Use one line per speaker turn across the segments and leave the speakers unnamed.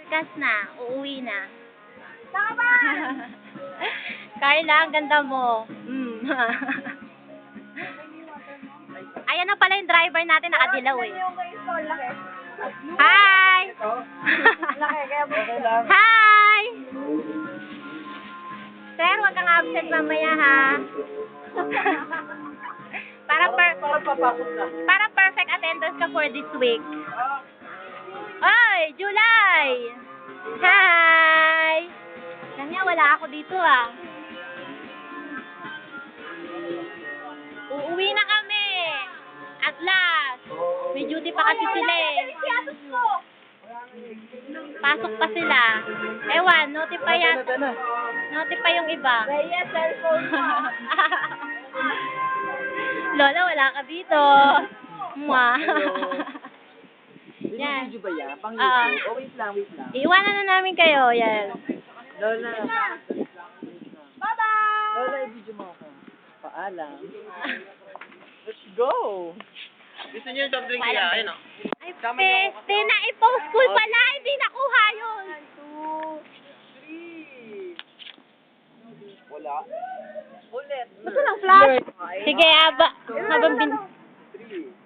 Discuss na. Uuwi na. Saka ba? Carla, ang ganda mo. Ayan na pala yung driver natin, nakadilaw eh. Hi! Hi! Sir, huwag kang absent mamaya ha. Para perfect attendance ka for this week. Oy, July! Hi! Alam niya, wala ako dito ah. Uuwi na kami. At last. May duty pa kasi sila eh. Pasok pa sila. Ewan, notify yata. Notify yung iba. Lola, wala ka dito. Mwah. Yan.
Video ba yan? Pang YouTube? Oh, wait lang.
Iwanan na namin kayo. Yan.
Lola.
Bye-bye!
Lola, i-video mo ako. Paalam. Let's go! Gusto niyo yung soft drink niya? Ayun o.
Ay, peste na i-post school pala. Hindi nakuha yun.
1, 2, 3. Wala. Ulit.
Gusto lang flash. Sige, habang bin...
3.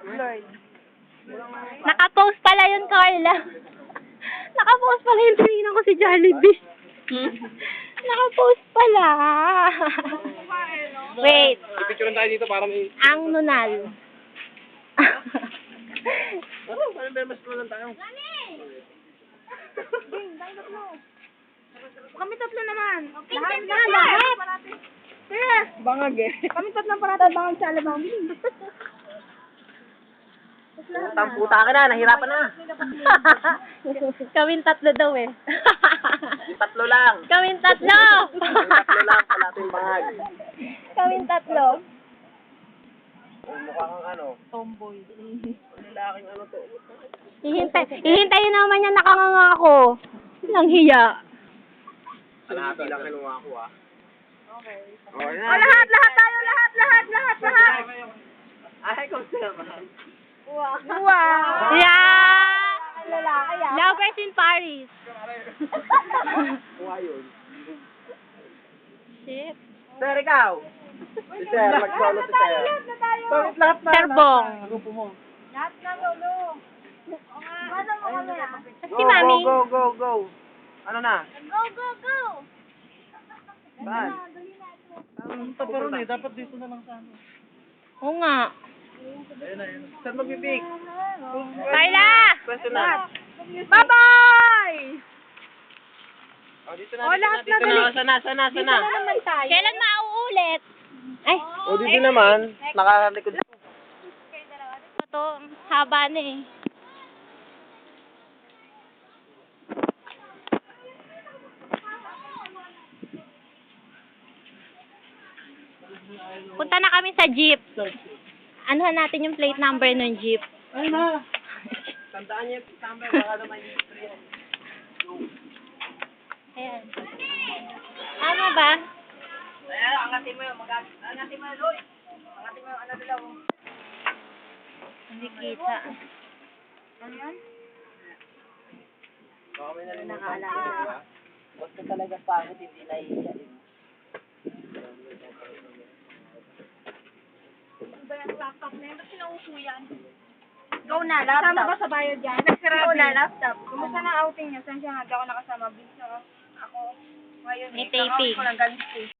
Lord.
Nakapost pala yun, Carla. Nakapost pala yung tinignan ko si Jollibee. Nakapost pala. Wait.
I-picture tayo dito para may...
Ang nunal.
Ano? Paano ba mas lang tayo?
Kami tatlo naman. Lahat na, lahat.
Bangag eh.
Kami tatlo parata, bangag sa alabang.
Tamputa ka na, nahirapan na.
Kaming tatlo daw eh.
Tatlo lang.
Kaming tatlo!
Tatlo lang sa natin bangag.
Kaming tatlo.
Mukha kang ano? Tomboy. Lalaking ano to?
Hihintayin naman niya nakanganga ako. Nang hiya.
Hanapin lang kinuha ko ah. Okay.
O lahat tayo, lahat.
Ay, kung naman.
Wow! Yeah!
Lalaki ah.
Lovers in Paris.
Kuha yun.
Shit.
Sir, ikaw. Si Sir, mag-follow si Sir. Bakit lahat na?
Serbong.
Grupo mo.
Lahat na lolo. Ano mo kami ah?
Si Mami.
Go. Ano na?
Go.
Saan?
Taparon eh, dapat dito na lang sana.
Oo nga.
Ayun. Saan mag-pick?
Carla!
Question na.
Bye-bye!
Oh, dito na. Sana.
naman tayo.
Kailan mauulit? Ay,
O, dito naman. Nakalikod.
ito, haba na eh. Punta na kami sa jeep. Anuhan natin yung plate number ng jeep.
Ay na. Tandaan niyo yung number. Baka naman yung
Ayan. Tama ba?
Ayan, angatin mo yun. Angatin mo yun, Loy. Angatin mo yung ano nila.
Hindi kita.
Ano yan?
Baka may nalilito. Nakaalala. Basta talaga pagod, hindi nahihiya.
Ano ba yung laptop na yun? Ba't sinuuso yan? Go na, laptop. Kasama ba sa bayad yan? Go na, laptop. Kumusta na outing niya? Saan siya? Hindi ako nakasama. Busy ako. Ngayon
May
eh.
taping.
Kakaon ko lang galing school.